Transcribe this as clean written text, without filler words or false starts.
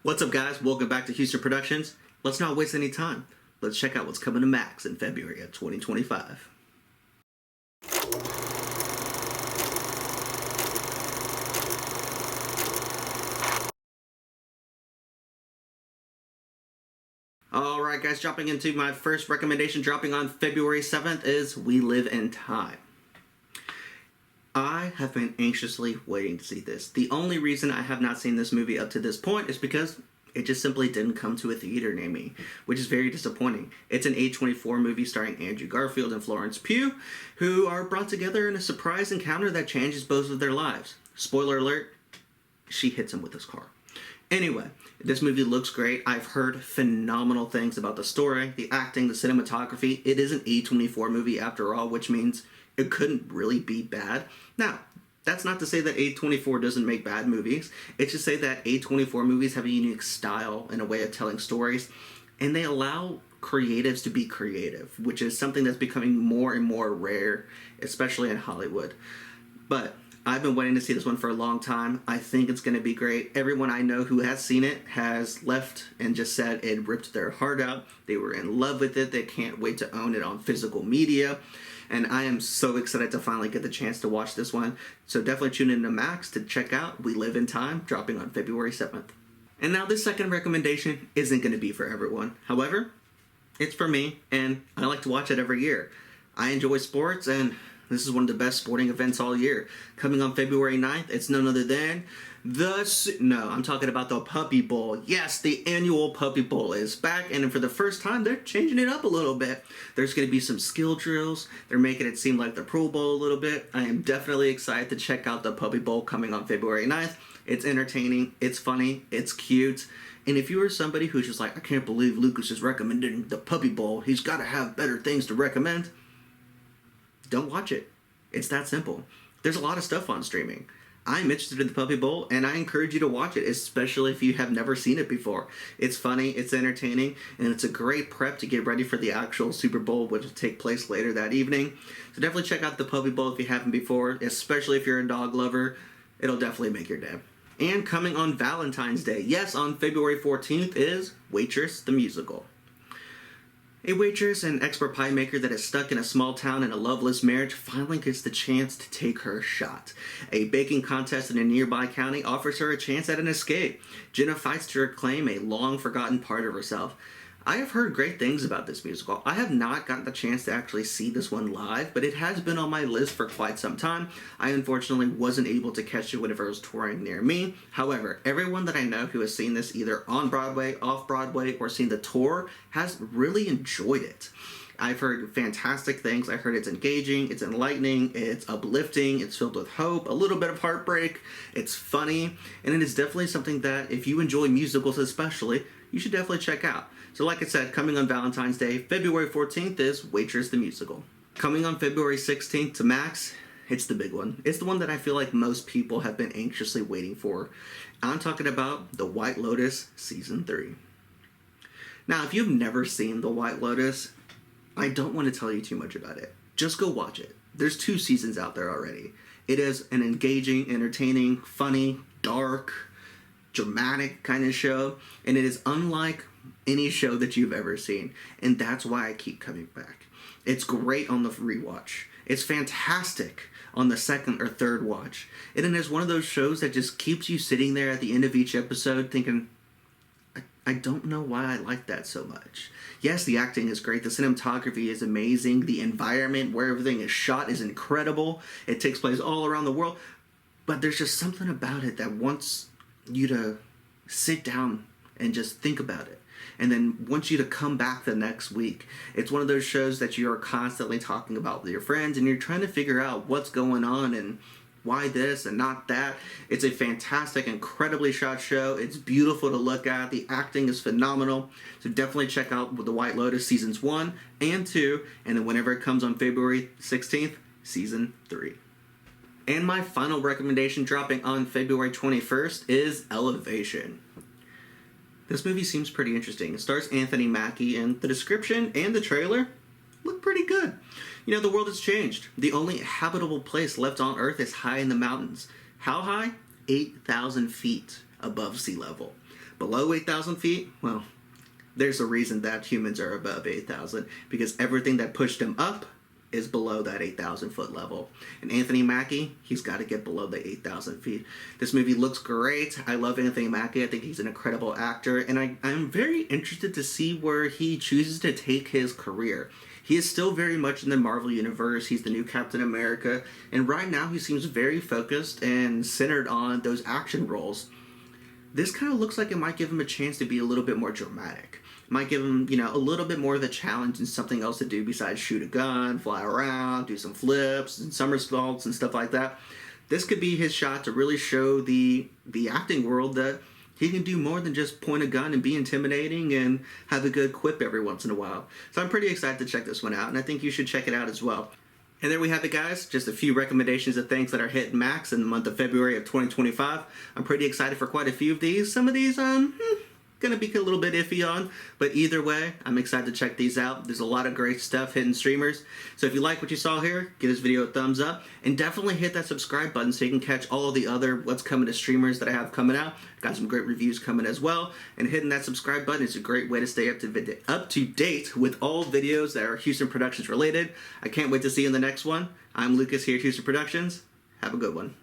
What's up, guys? Welcome back to Houston Productions. Let's not waste any time. Let's check out what's coming to Max in February of 2025. Alright guys, jumping into my first recommendation, dropping on February 7th is We Live in Time. I have been anxiously waiting to see this. The only reason I have not seen this movie up to this point is because it just simply didn't come to a theater near me, which is very disappointing. It's an A24 movie starring Andrew Garfield and Florence Pugh, who are brought together in a surprise encounter that changes both of their lives. Spoiler alert, she hits him with his car. Anyway, this movie looks great. I've heard phenomenal things about the story, the acting, the cinematography. It is an A24 movie after all, which means it couldn't really be bad. Now, that's not to say that A24 doesn't make bad movies. It's to say that A24 movies have a unique style and a way of telling stories, and they allow creatives to be creative, which is something that's becoming more and more rare, especially in Hollywood. But I've been waiting to see this one for a long time. I think it's going to be great. Everyone I know who has seen it has left and just said it ripped their heart out. They were in love with it. They can't wait to own it on physical media. And I am so excited to finally get the chance to watch this one. So definitely tune in to Max to check out We Live in Time, dropping on February 7th. And now this second recommendation isn't going to be for everyone. However, it's for me, and I like to watch it every year. I enjoy sports, and this is one of the best sporting events all year. Coming on February 9th, it's none other than I'm talking about the Puppy Bowl. Yes, the annual Puppy Bowl is back, and for the first time, they're changing it up a little bit. There's going to be some skill drills. They're making it seem like the Pro Bowl a little bit. I am definitely excited to check out the Puppy Bowl coming on February 9th. It's entertaining, it's funny, it's cute. And if you are somebody who's just like, I can't believe Lucas is recommending the Puppy Bowl, he's got to have better things to recommend, don't watch it. It's that simple. There's a lot of stuff on streaming. I'm interested in the Puppy Bowl, and I encourage you to watch it, especially if you have never seen it before. It's funny, it's entertaining, and it's a great prep to get ready for the actual Super Bowl, which will take place later that evening. So definitely check out the Puppy Bowl if you haven't before, especially if you're a dog lover. It'll definitely make your day. And coming on Valentine's Day, yes, on February 14th is Waitress the Musical. A waitress and expert pie maker that is stuck in a small town in a loveless marriage finally gets the chance to take her shot. A baking contest in a nearby county offers her a chance at an escape. Jenna fights to reclaim a long-forgotten part of herself. I have heard great things about this musical. I have not gotten the chance to actually see this one live, but it has been on my list for quite some time. I unfortunately wasn't able to catch it whenever it was touring near me. However, everyone that I know who has seen this either on Broadway, off Broadway, or seen the tour has really enjoyed it. I've heard fantastic things. I heard it's engaging, it's enlightening, it's uplifting, it's filled with hope, a little bit of heartbreak, it's funny, and it is definitely something that if you enjoy musicals especially, you should definitely check out. So like I said, coming on Valentine's Day, February 14th is Waitress the Musical. Coming on February 16th to Max, it's the big one. It's the one that I feel like most people have been anxiously waiting for. I'm talking about The White Lotus Season 3. Now, if you've never seen The White Lotus, I don't want to tell you too much about it. Just go watch it. There's 2 seasons out there already. It is an engaging, entertaining, funny, dark, dramatic kind of show, and it is unlike any show that you've ever seen, and that's why I keep coming back. It's great on the rewatch. It's fantastic on the second or third watch, and it is one of those shows that just keeps you sitting there at the end of each episode thinking, I don't know why I like that so much. Yes, the acting is great. The cinematography is amazing. The environment where everything is shot is incredible. It takes place all around the world. But there's just something about it that wants you to sit down and just think about it. And then wants you to come back the next week. It's one of those shows that you are constantly talking about with your friends, and you're trying to figure out what's going on and why this and not that. It's a fantastic, incredibly shot show. It's beautiful to look at. The acting is phenomenal. So definitely check out The White Lotus Seasons 1 and 2. And then whenever it comes on February 16th, Season 3. And my final recommendation dropping on February 21st is Elevation. This movie seems pretty interesting. It stars Anthony Mackie, and the description and the trailer look pretty good. You know, the world has changed. The only habitable place left on Earth is high in the mountains. How high? 8,000 feet above sea level. Below 8,000 feet, well, there's a reason that humans are above 8,000, because everything that pushed him up is below that 8,000 foot level. And Anthony Mackie, he's got to get below the 8,000 feet. This movie looks great. I love Anthony Mackie. I think he's an incredible actor, and I'm very interested to see where he chooses to take his career. He is still very much in the Marvel Universe. He's the new Captain America, and right now he seems very focused and centered on those action roles. This kind of looks like it might give him a chance to be a little bit more dramatic. It might give him, a little bit more of a challenge and something else to do besides shoot a gun, fly around, do some flips and somersaults and stuff like that. This could be his shot to really show the acting world that he can do more than just point a gun and be intimidating and have a good quip every once in a while. So I'm pretty excited to check this one out, and I think you should check it out as well. And there we have it, guys. Just a few recommendations of things that are hitting max in the month of February of 2025. I'm pretty excited for quite a few of these. Some of these, gonna be a little bit iffy on, but either way, I'm excited to check these out. There's a lot of great stuff hitting streamers. So if you like what you saw here, give this video a thumbs up, and definitely hit that subscribe button so you can catch all of the other what's coming to streamers that I have coming out. Got some great reviews coming as well, and hitting that subscribe button is a great way to stay up to date with all videos that are Houston Productions related. I can't wait to see you in the next one. I'm Lucas here at Houston Productions. Have a good one.